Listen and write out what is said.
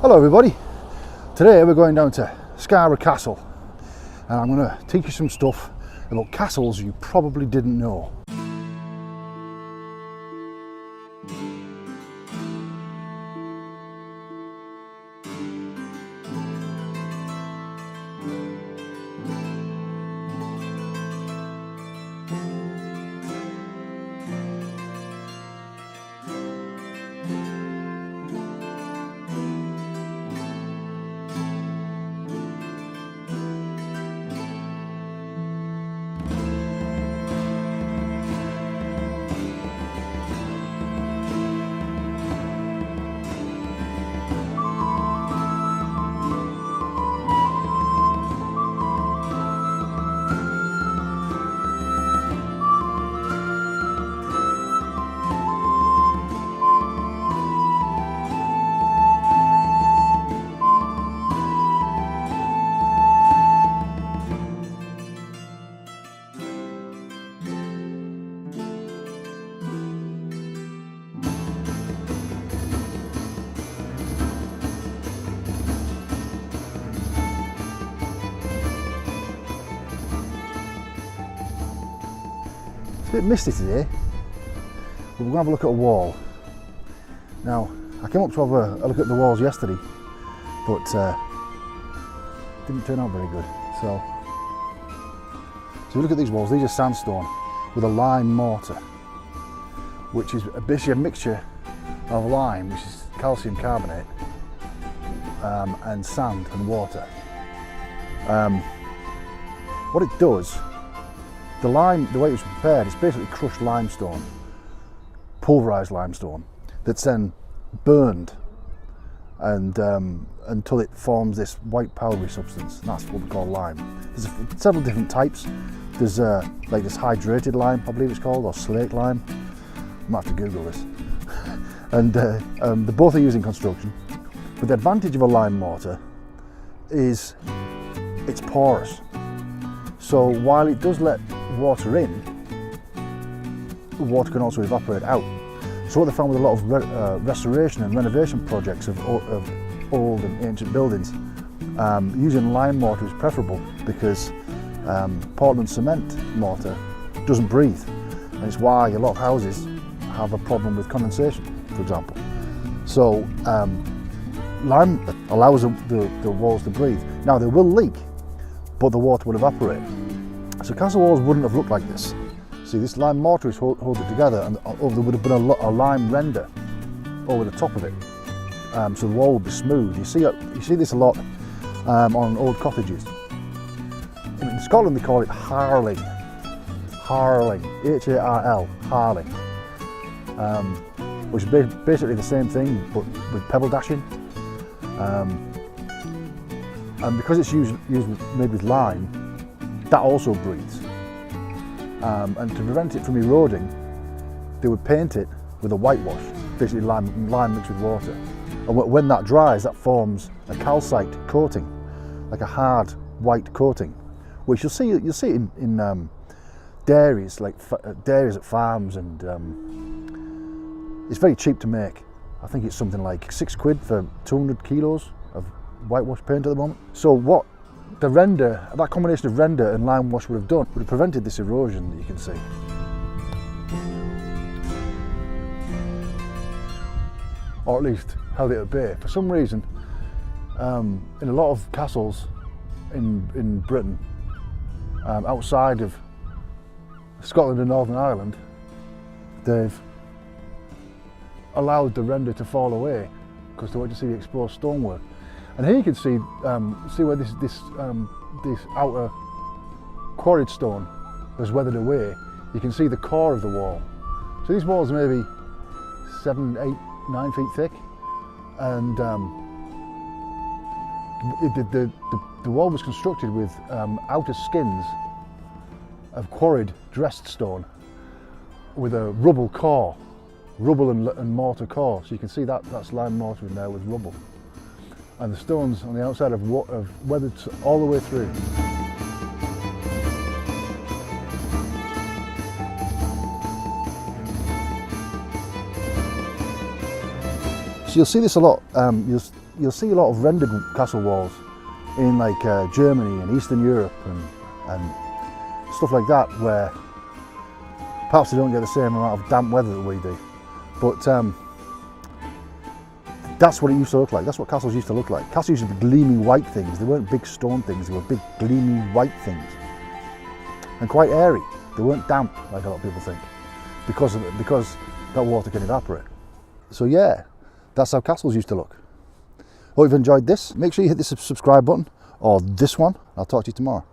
Hello everybody, today we're going down to Scarborough Castle and I'm going to teach you some stuff about castles you probably didn't know. It's a bit misty today, but we're going to have a look at a wall. Now, I came up to have a look at the walls yesterday, but didn't turn out very good. So if you look at these walls, these are sandstone with a lime mortar, which is basically a mixture of lime, which is calcium carbonate, and sand and water. What it does, the lime, the way it was prepared, it's basically crushed limestone, pulverised limestone, that's then burned and until it forms this white powdery substance. And that's what we call lime. There's several different types. There's like this hydrated lime, I believe it's called, or slate lime. I might have to Google this. And they both are used in construction. But the advantage of a lime mortar is it's porous. So while it does let water in, water can also evaporate out. So what they found with a lot of restoration and renovation projects of old and ancient buildings, using lime mortar is preferable because Portland cement mortar doesn't breathe, and it's why a lot of houses have a problem with condensation, for example. So lime allows the walls to breathe. Now they will leak, but the water will evaporate. So castle walls wouldn't have looked like this. See, this lime mortar is hold it together, and there would have been a lime render over the top of it. So the wall would be smooth. You see this a lot on old cottages. In Scotland they call it harling. Harling, H-A-R-L, harling. Which is basically the same thing, but with pebble dashing. And because it's used made with lime, that also breathes. And to prevent it from eroding, they would paint it with a whitewash, basically lime mixed with water. And when that dries, that forms a calcite coating, like a hard white coating, which you'll see in dairies, like dairies at farms, and it's very cheap to make. I think it's something like £6 for 200 kilos of whitewash paint at the moment. So what that combination of render and lime wash would have done would have prevented this erosion that you can see. Or at least held it at bay. For some reason, in a lot of castles in Britain, outside of Scotland and Northern Ireland, they've allowed the render to fall away because they want to see the exposed stonework. And here you can see where this outer quarried stone has weathered away. You can see the core of the wall. So these walls are maybe 7, 8, 9 feet thick, and the wall was constructed with outer skins of quarried dressed stone with a rubble core, rubble and mortar core. So you can see that's lime mortar in there with rubble. And the stones on the outside have weathered all the way through. So you'll see this a lot. you'll see a lot of rendered castle walls in like Germany and Eastern Europe and stuff like that, where perhaps they don't get the same amount of damp weather that we do. But that's what it used to look like. That's what castles used to look like. Castles used to be gleaming white things. They weren't big stone things, they were big gleaming white things. And quite airy. They weren't damp like a lot of people think, because that water can evaporate. So yeah, that's how castles used to look. Hope you've enjoyed this. Make sure you hit the subscribe button, or this one. I'll talk to you tomorrow.